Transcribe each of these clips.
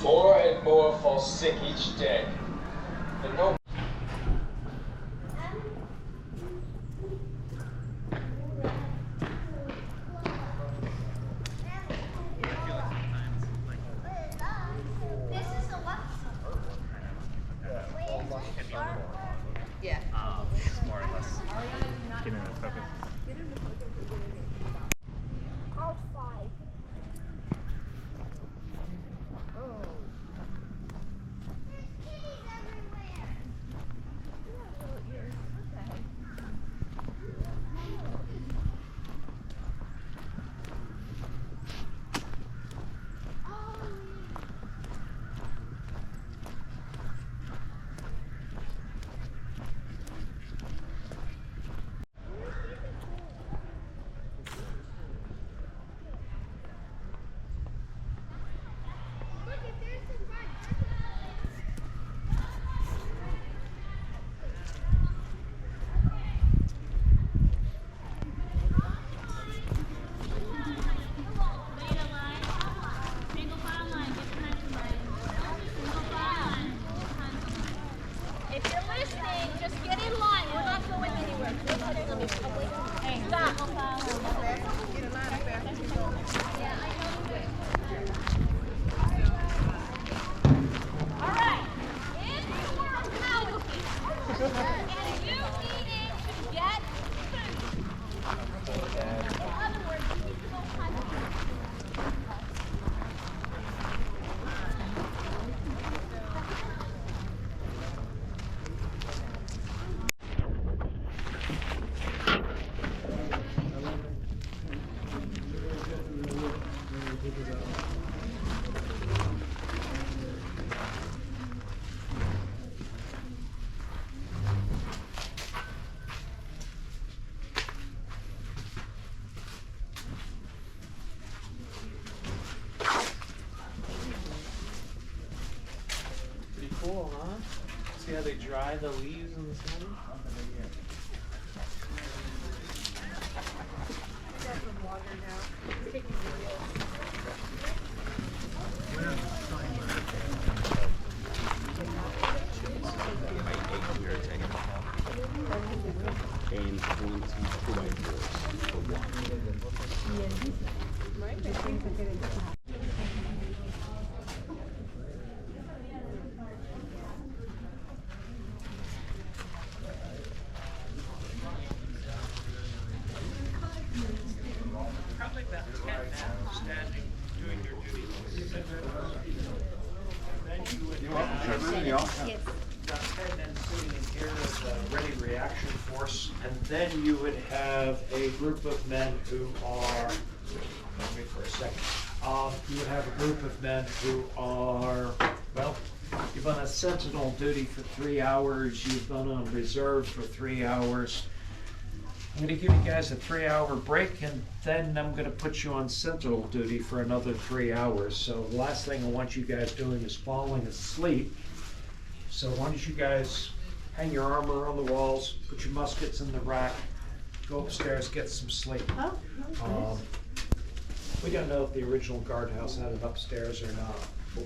More and more fall sick each day. And no. Yeah. More or less. Get in the focus. All five. Oh. There's kitties everywhere. Okay. If you're listening, just get in line. We're not going anywhere. Hey, stop. All right. If you were a cow and you needed to get food, in other words, you need to go hunt food. Pretty cool, huh? See how they dry the leaves in the sun? Gain 22 white boards for one. Probably about 10 now, standing, doing your duty. Then you would have about 10 men sitting in here as a ready reaction force, and then you would have a group of men who are, wait for a second, you would have a group of men who are, well, you've on a sentinel duty for 3 hours, you've been on reserve for 3 hours. I'm gonna give you guys a 3-hour break, and then I'm gonna put you on sentinel duty for another 3 hours. So the last thing I want you guys doing is falling asleep. So why don't you guys hang your armor on the walls, put your muskets in the rack, go upstairs, get some sleep. Oh, We don't know if the original guardhouse had it upstairs or not, but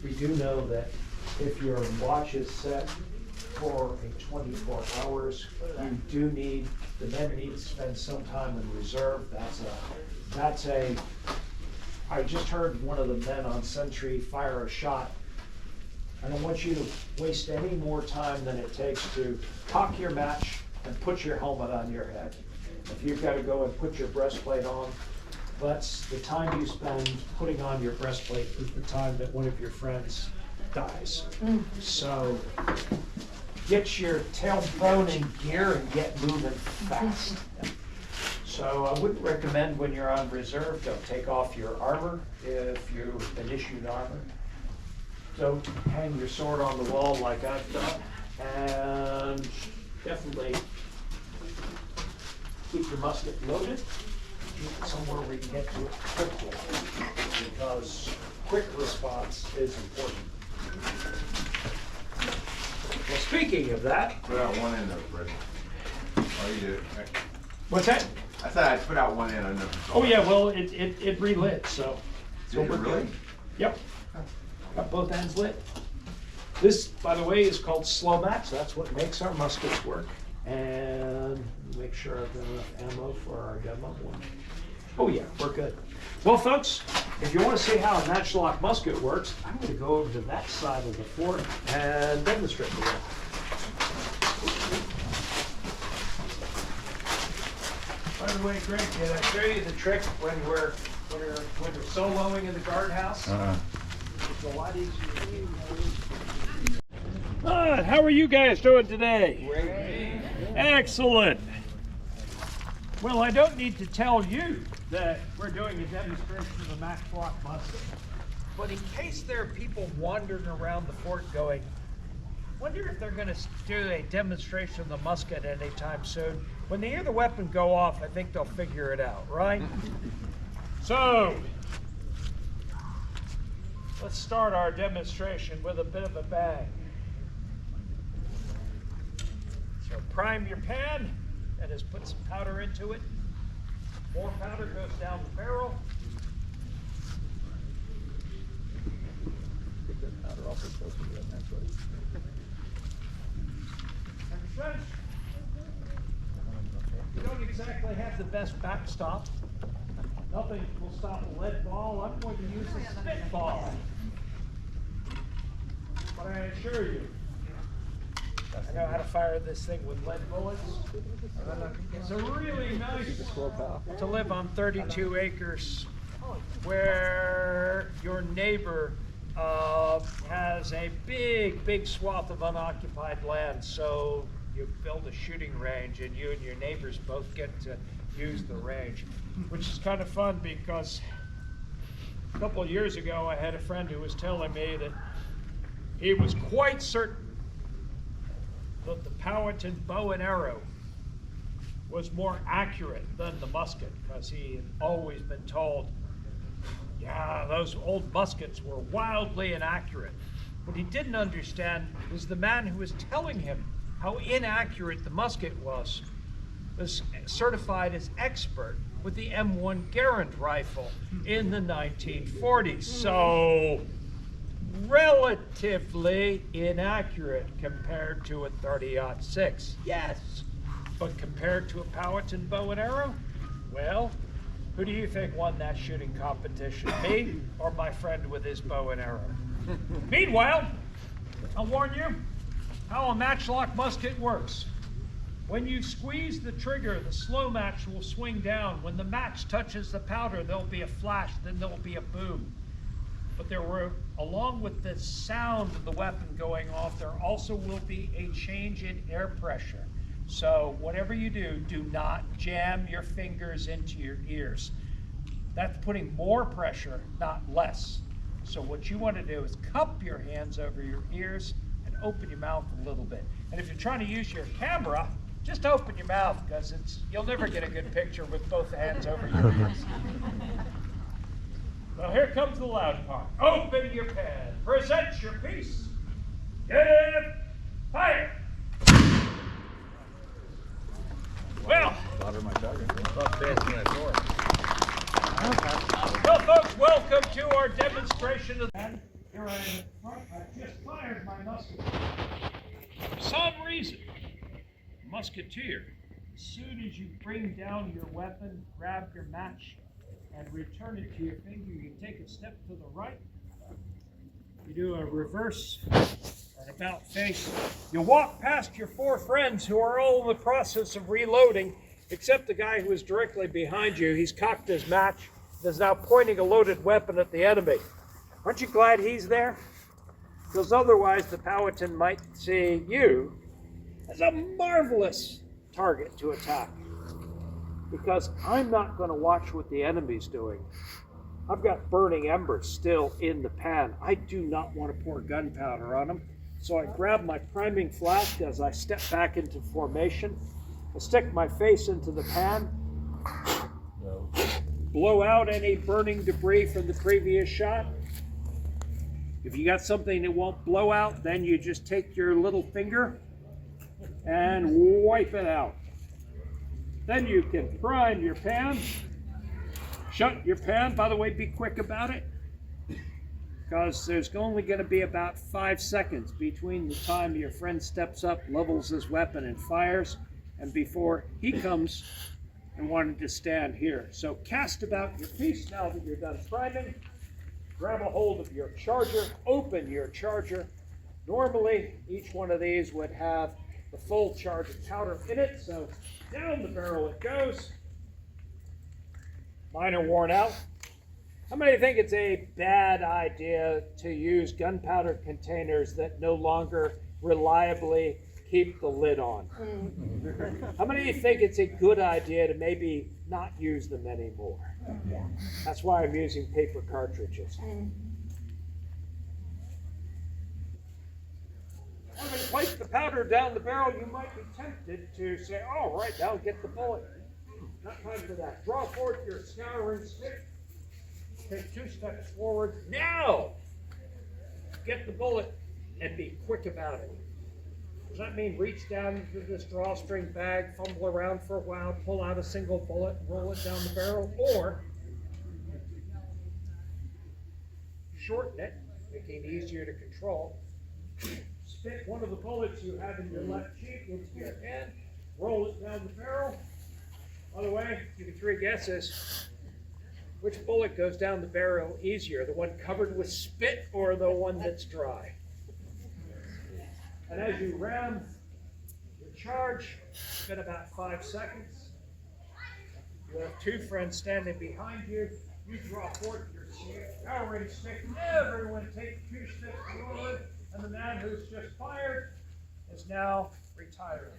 we do know that if your watch is set for a 24 hours, you do need, the men need to spend some time in reserve. I just heard one of the men on sentry fire a shot. I don't want you to waste any more time than it takes to cock your match and put your helmet on your head. If you've got to go and put your breastplate on, that's the time you spend putting on your breastplate is the time that one of your friends dies. So get your tailbone in gear and get moving fast. So I wouldn't recommend when you're on reserve, don't take off your armor if you've been issued armor. Don't hang your sword on the wall like I've done, and definitely keep your musket loaded. Keep it somewhere where you can get to it quickly, because quick response is important. Well, speaking of that, Put out one end of it, Reggie. Oh, you did. what's that? I said I'd put out one end of it. Oh yeah, well, it relit, so. Did it we're really? good. Yep. Got both ends lit. This, by the way, is called slow match. That's what makes our muskets work. And make sure I've got enough ammo for our demo one. Oh yeah, we're good. Well, folks, if you want to see how a matchlock musket works, I'm going to go over to that side of the fort and demonstrate to you. By the way, Greg, did I show you the trick when we're soloing in the guardhouse? It's a lot easier. How are you guys doing today? Great. Excellent. Well, I don't need to tell you that we're doing a demonstration of a matchlock musket. But in case there are people wandering around the fort going, wonder if they're going to do a demonstration of the musket anytime soon. When they hear the weapon go off, I think they'll figure it out, right? So, let's start our demonstration with a bit of a bang. So prime your pan, and just put some powder into it. More powder goes down the barrel. Take that powder off the closer to that next one. You don't exactly have the best backstop. Nothing will stop a lead ball. I'm going to use a spitball. But I assure you, I know how to fire this thing with lead bullets. It's a really nice to live on 32 acres where your neighbor has a big swath of unoccupied land. So you build a shooting range and you and your neighbors both get to use the range, which is kind of fun because a couple of years ago I had a friend who was telling me that he was quite certain that the Powhatan bow and arrow was more accurate than the musket, because he had always been told, yeah, those old muskets were wildly inaccurate. What he didn't understand was the man who was telling him how inaccurate the musket was certified as expert with the M1 Garand rifle in the 1940s. So, relatively inaccurate compared to a 30-06, yes. But compared to a Powhatan bow and arrow, well, who do you think won that shooting competition? Me or my friend with his bow and arrow? Meanwhile, I'll warn you how a matchlock musket works. When you squeeze the trigger, the slow match will swing down. When the match touches the powder, there'll be a flash, then there'll be a boom. But along with the sound of the weapon going off, there also will be a change in air pressure. So whatever you do, do not jam your fingers into your ears. That's putting more pressure, not less. So what you want to do is cup your hands over your ears and open your mouth a little bit. And if you're trying to use your camera, just open your mouth, because you'll never get a good picture with both hands over your ears. Well, here comes the loud part. Open your pan. Present your piece. Give fire. Well, well, folks, welcome to our demonstration of that. Here I am in front. I just fired my musket. For some reason, musketeer, as soon as you bring down your weapon, grab your match, and return it to your finger, you take a step to the right, you do a reverse and about face. You walk past your four friends who are all in the process of reloading, except the guy who is directly behind you. He's cocked his match and is now pointing a loaded weapon at the enemy. Aren't you glad he's there? Because otherwise the Powhatan might see you as a marvelous target to attack. Because I'm not going to watch what the enemy's doing. I've got burning embers still in the pan. I do not want to pour gunpowder on them. So I grab my priming flask as I step back into formation. I stick my face into the pan, blow out any burning debris from the previous shot. If you got something that won't blow out, then you just take your little finger and wipe it out. Then you can prime your pan, shut your pan. By the way, be quick about it. because there's only going to be about 5 seconds between the time your friend steps up, levels his weapon, and fires, and before he comes and wanted to stand here. So cast about your piece now that you're done priming. Grab a hold of your charger, open your charger. Normally, each one of these would have the full charge of powder in it, so down the barrel it goes. Mine are worn out. How many think it's a bad idea to use gunpowder containers that no longer reliably keep the lid on? How many of you think it's a good idea to maybe not use them anymore? That's why I'm using paper cartridges. When you place the powder down the barrel, you might be tempted to say, all right, now get the bullet. Not time for that. Draw forth your scouring stick. Take 2 steps forward. Now, get the bullet and be quick about it. Does that mean reach down into this drawstring bag, fumble around for a while, pull out a single bullet, roll it down the barrel, or shorten it, making it easier to control. Spit one of the bullets you have in your left cheek into your hand, roll it down the barrel. By the way, give you 3 guesses. Which bullet goes down the barrel easier, the one covered with spit or the one that's dry? And as you ram your charge, spend about 5 seconds. You have 2 friends standing behind you. You draw forth your scouring stick. Everyone take 2 steps forward, and the man who's just fired is now retiring.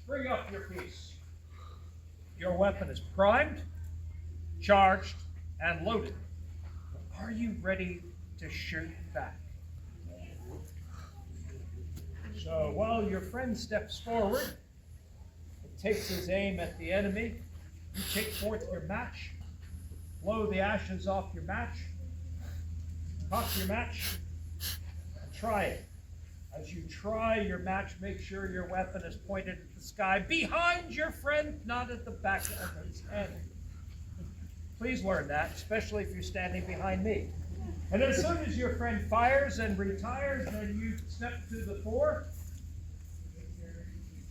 Bring up your piece. Your weapon is primed, charged, and loaded. Are you ready to shoot back? So while your friend steps forward and takes his aim at the enemy, you take forth your match, blow the ashes off your match, cock your match, and try it. As you try your match, make sure your weapon is pointed at the sky behind your friend, not at the back of his head. Please learn that, especially if you're standing behind me. And as soon as your friend fires and retires, then you step to the fore,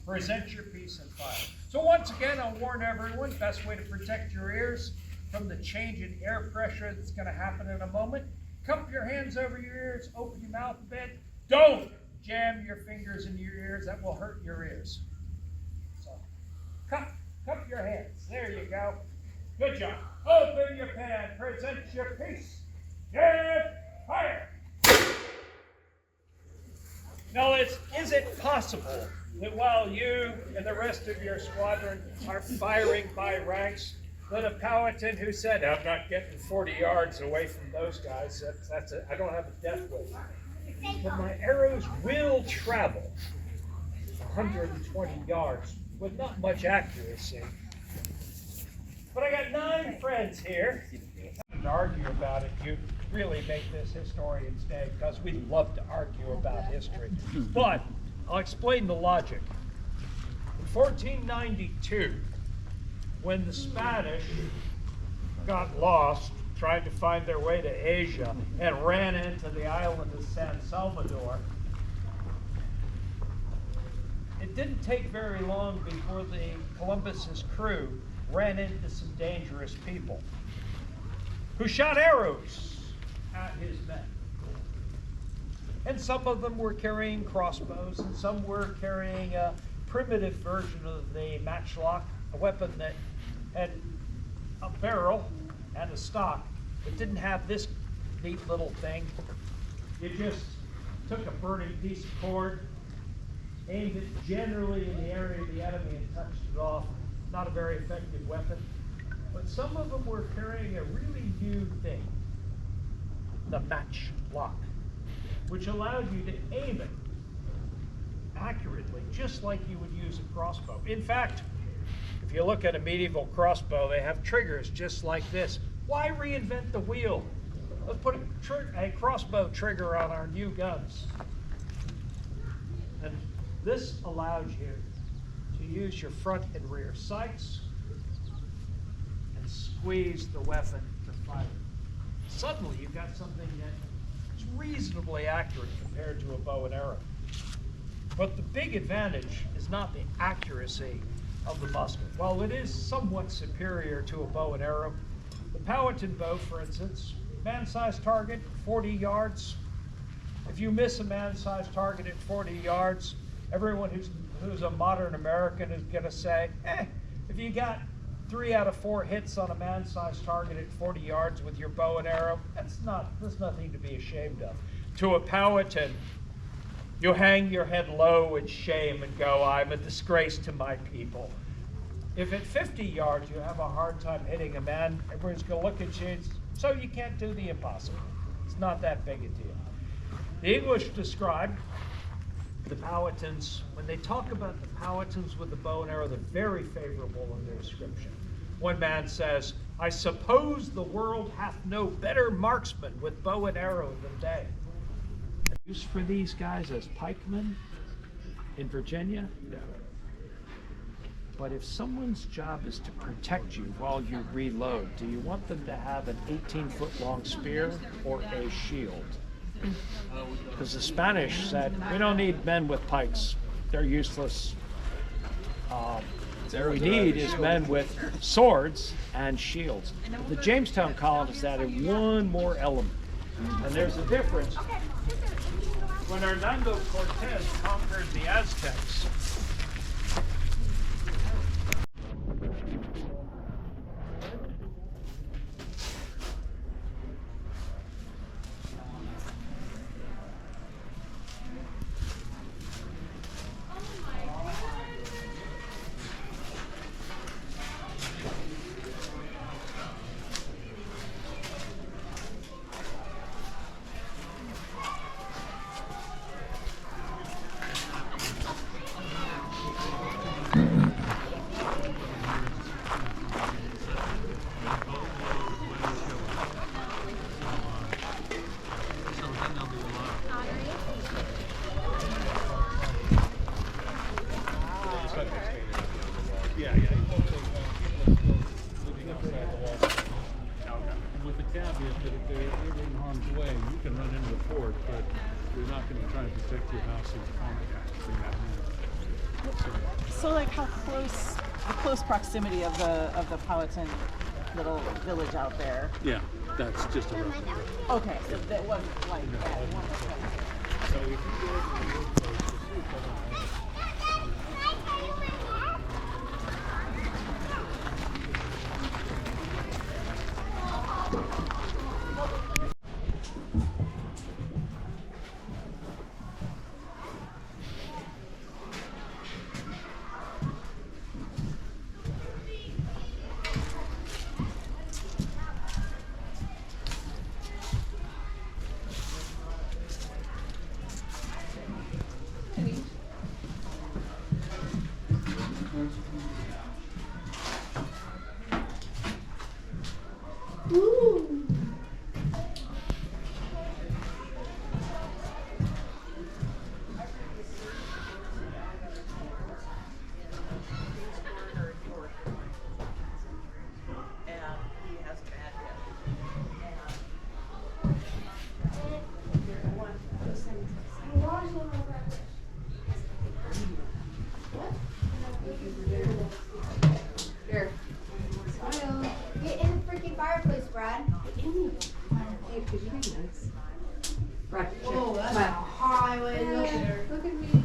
present your piece and fire. So once again, I'll warn everyone, best way to protect your ears from the change in air pressure that's going to happen in a moment. Cup your hands over your ears, open your mouth a bit. Don't jam your fingers into your ears, that will hurt your ears. So, cup your hands, there you go. Good job. Open your pan, present your piece, and fire. Now, is it possible that while you and the rest of your squadron are firing by ranks, that a Powhatan who said, I'm not getting 40 yards away from those guys, I don't have a death wish. But my arrows will travel 120 yards with not much accuracy. But I got 9 friends here to argue about it. You really make this Historian's Day because we love to argue about history. But I'll explain the logic. In 1492, when the Spanish got lost trying to find their way to Asia and ran into the island of San Salvador, it didn't take very long before Columbus's crew ran into some dangerous people who shot arrows at his men. And some of them were carrying crossbows, and some were carrying a primitive version of the matchlock, a weapon that had a barrel and a stock. It didn't have this neat little thing. You just took a burning piece of cord, aimed it generally in the area of the enemy and touched it off. Not a very effective weapon. But some of them were carrying a really new thing, the matchlock, which allowed you to aim it accurately, just like you would use a crossbow. In fact, if you look at a medieval crossbow, they have triggers just like this. Why reinvent the wheel? Let's put a crossbow trigger on our new guns. And this allows you to use your front and rear sights and squeeze the weapon to fire. suddenly you've got something that's reasonably accurate compared to a bow and arrow. But the big advantage is not the accuracy of the musket. While it is somewhat superior to a bow and arrow, the Powhatan bow, for instance, man-sized target, 40 yards. If you miss a man-sized target at 40 yards, everyone who's a modern American is going to say, if you got 3 out of 4 hits on a man-sized target at 40 yards with your bow and arrow, there's nothing to be ashamed of. To a Powhatan, you hang your head low in shame and go, I'm a disgrace to my people. If at 50 yards you have a hard time hitting a man, everyone's going to look at you, so you can't do the impossible. It's not that big a deal. The English describe the Powhatans, when they talk about the Powhatans with the bow and arrow, they're very favorable in their description. One man says, I suppose the world hath no better marksman with bow and arrow than they. Use for these guys as pikemen in Virginia? No. But if someone's job is to protect you while you reload, do you want them to have an 18-foot long spear or a shield? Because the Spanish said, we don't need men with pikes. They're useless. What we need is men with swords and shields. The Jamestown colonists added one more element. And there's a difference. When Hernando Cortez conquered the Aztecs, With the caveat that if they're ever in harm's way, you can run into the fort, but you're not going to try and protect your house and So like how close, the close proximity of the Powhatan little village out there? yeah, that's just a rough. Okay, so that wasn't like that. It wasn't like- So if you go to the road place, you'll see a couple of houses. Here. Get in the freaking fireplace, Brad. Whoa, that's a highway. Look at me.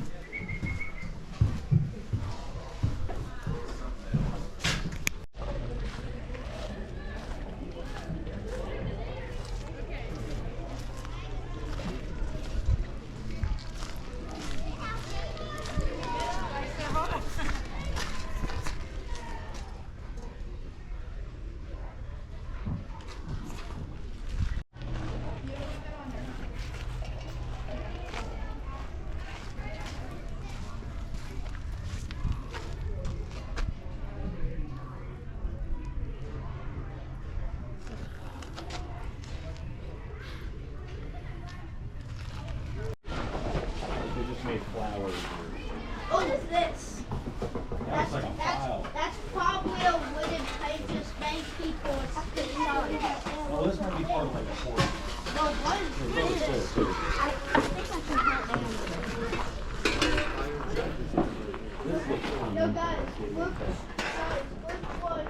They just made flowers. What is this? That's probably a wooden pipe just made people. Well, this might be part of No, guys, look. Guys, which one?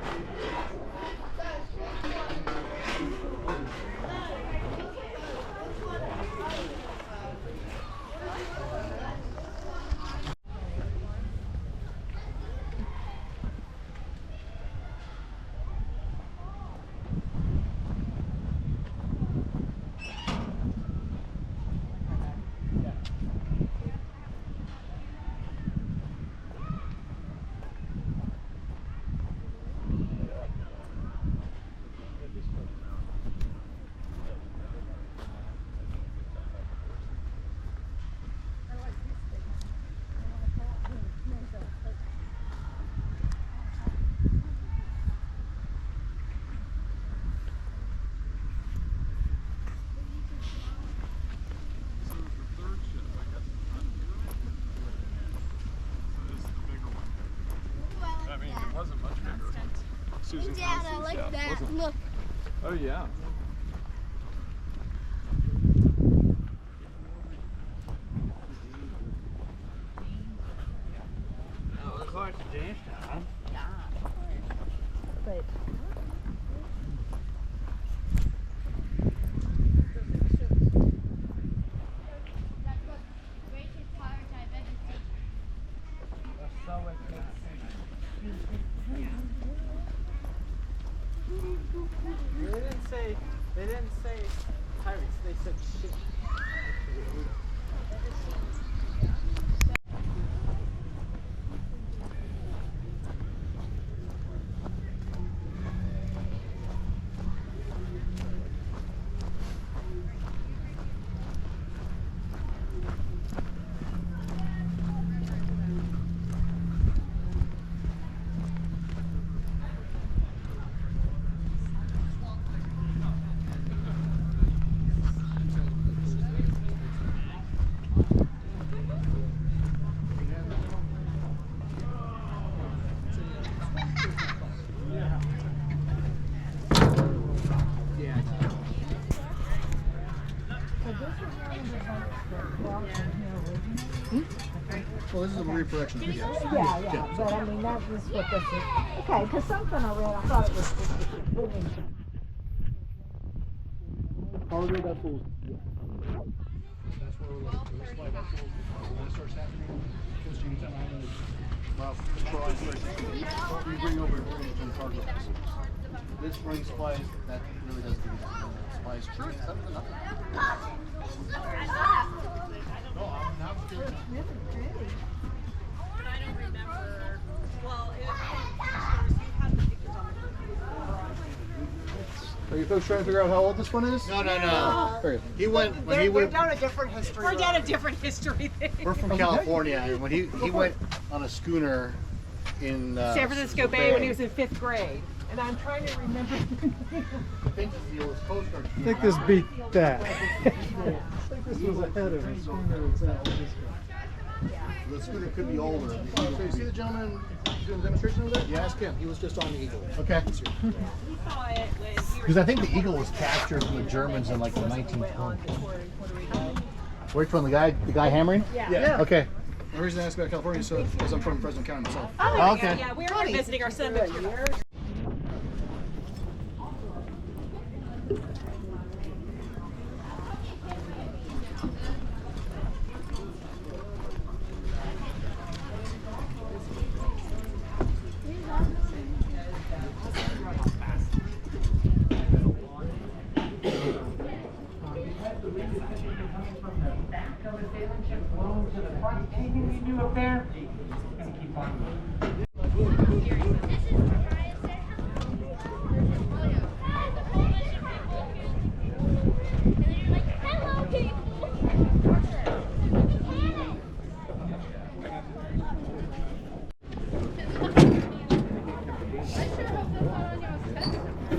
Guys, which one? Guys, which one? Susan's Dad, house I is, like yeah, that. wasn't it? Look. Oh yeah. Oh, of course, Jamestown. But They didn't say pirates, they said shit. Well, this is a reproduction. yeah, but I mean that is what this is. Okay, because something I read, I thought it was Cargo vessels. That's where the supply vessels, when it starts happening, because Jamestown Island is, well, control ice versus you bring over from cargo vessels. This brings supplies, that really doesn't do that. Supplies. Sure, it's something enough. No, I'm not sure. Are you folks trying to figure out how old this one is? No. Okay. He went, when he went, down a different history. We're down a different history thing. we're from California, and when he went on a schooner in San Francisco Bay when he was in 5th grade. And I'm trying to remember. I think it was Coast Guard. I think this beat that. I think this was ahead of us. The schooner could be older. So you see the gentleman doing a demonstration over there? Yeah, ask him. He was just on the Eagle. Okay. Because I think the Eagle was captured from the Germans in like the 1920s. Which one? The guy hammering? Yeah. Okay. The reason I asked about California is because I'm from Fresno County myself. Oh, okay. Yeah, we were visiting our son. Anything you do up there? Gonna keep on moving.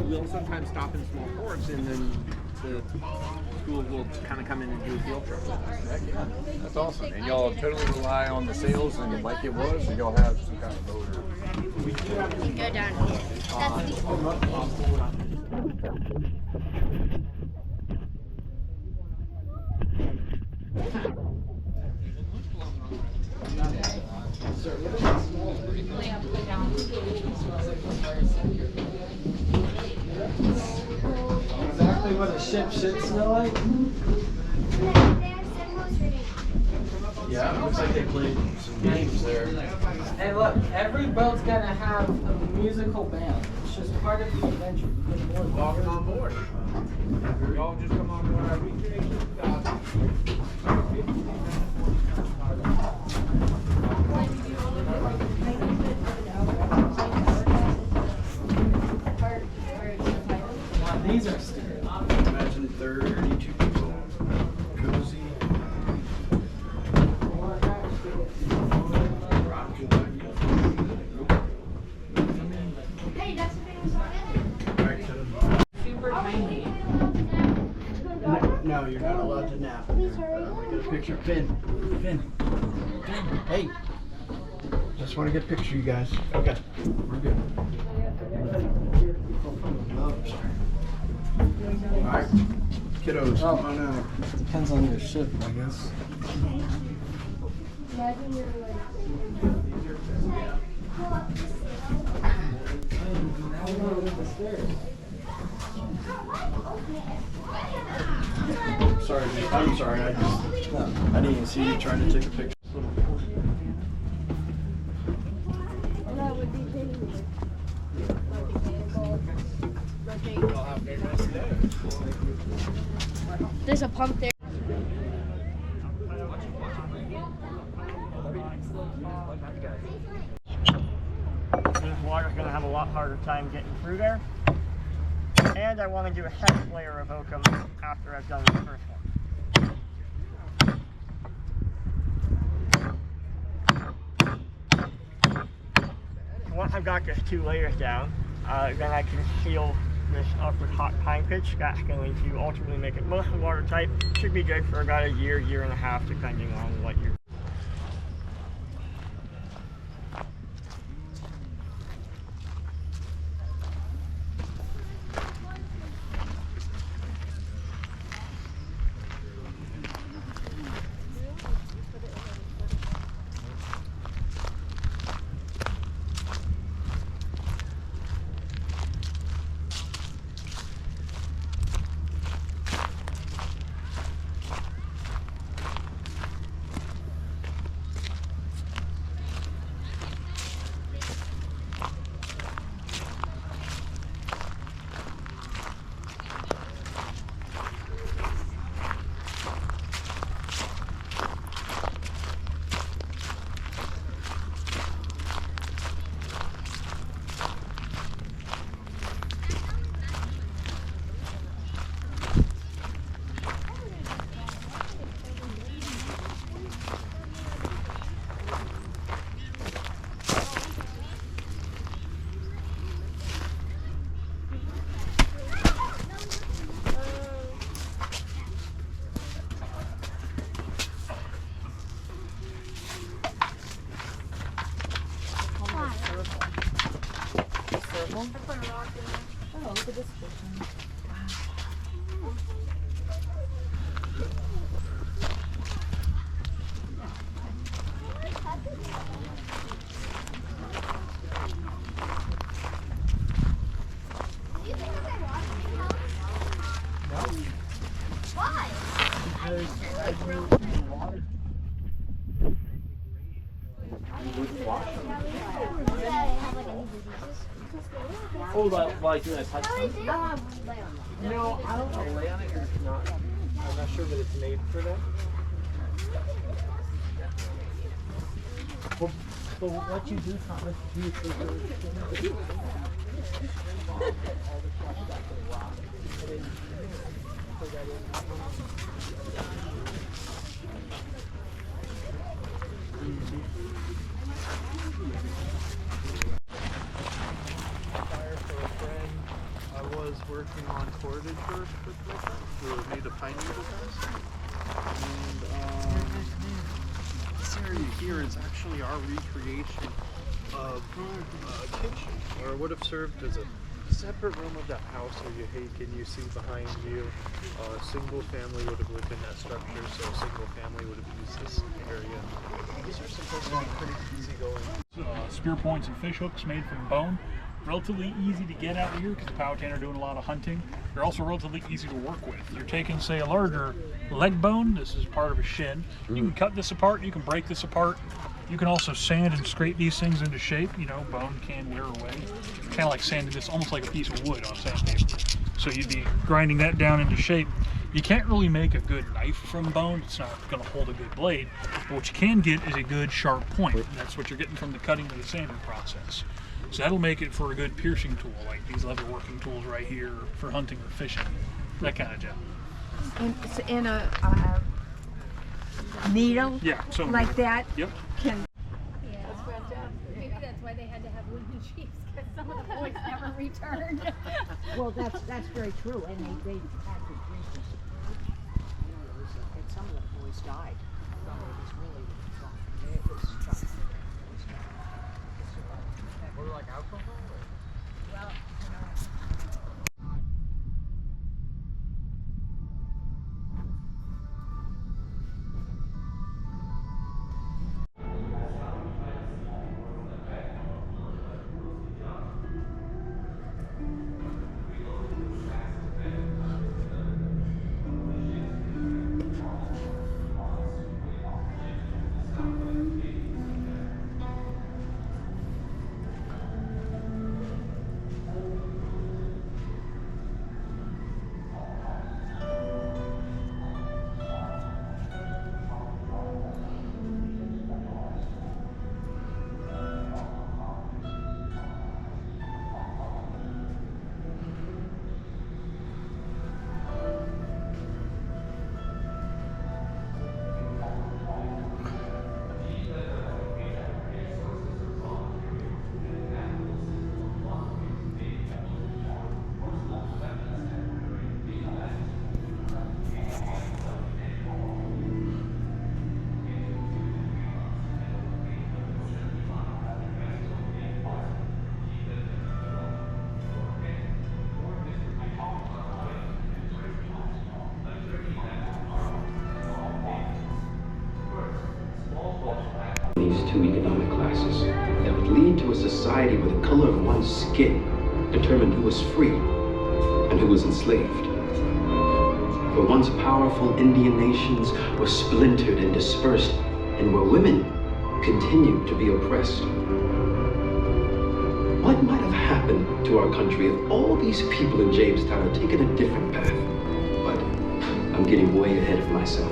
We'll sometimes stop in small ports, and then the school will kind of come in and do a field trip. That's awesome. And y'all totally rely on the sales and like it was, or y'all have some kind of motor? You go down here. That's the exactly what a ship should smell like? Yeah, it looks like they played some games there. Hey, look, every boat's gonna have a musical band. It's just part of the adventure. Welcome on board. Y'all just come on board our recreation. These are stupid. Imagine 32 people. Cozy. Hey, that's the famous song. Super tiny. No, you're not allowed to nap. I'm gonna get a picture. Finn. Hey. Just want to get a picture, you guys. Okay. We're good. Alright. Kiddos, come on out. Depends on your ship, I guess. Imagine you're like. Sorry, dude. I'm sorry. I didn't even see you trying to take a picture. There's a pump there. This water's going to have a lot harder time getting through there. And I want to do a second layer of oakum after I've done the first one. Once I've got just 2 layers down, then I can seal this upper top pine pitch. That's going to ultimately make it mostly watertight. Should be good for about a year and a half, depending on what you're. Oh, look at this one. Oh, like doing a touch thing? No, I don't know. Lay on it or not. I'm not sure that it's made for that. But what you do is not what you do for I was working on cordage work with my friend who made a pine needle fence. And this area here is actually our recreation of a kitchen, or it would have served as a separate room of that house where you see behind you. A single family would have lived in that structure, so a single family would have used this area. These are supposed to be pretty easygoing. Spear points and fish hooks made from bone. Relatively easy to get out here because the Powhatan are doing a lot of hunting. They're also relatively easy to work with. You're taking, say, a larger leg bone. This is part of a shin. You can cut this apart. You can break this apart. You can also sand and scrape these things into shape. You know, bone can wear away. Kind of like sanding this, almost like a piece of wood on sandpaper. So you'd be grinding that down into shape. You can't really make a good knife from bone. It's not going to hold a good blade. But what you can get is a good sharp point. And that's what you're getting from the cutting of the sanding process. So that'll make it for a good piercing tool, like these leather working tools right here for hunting or fishing, that kind of job. And a needle, yeah, so like that, yep. Can. Yeah, that's fantastic. Maybe that's why they had to have wooden chiefs, because some of the boys never returned. Well, that's very true, and they had to drink this. You know, and some of the boys died. So it was really tough. It was tough. What, like alcohol? Well, these two economic classes that would lead to a society where the color of one's skin determined who was free and who was enslaved. Where once powerful Indian nations were splintered and dispersed, and where women continued to be oppressed. What might have happened to our country if all these people in Jamestown had taken a different path? But I'm getting way ahead of myself.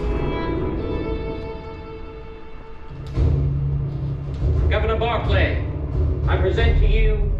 Governor Barclay, I present to you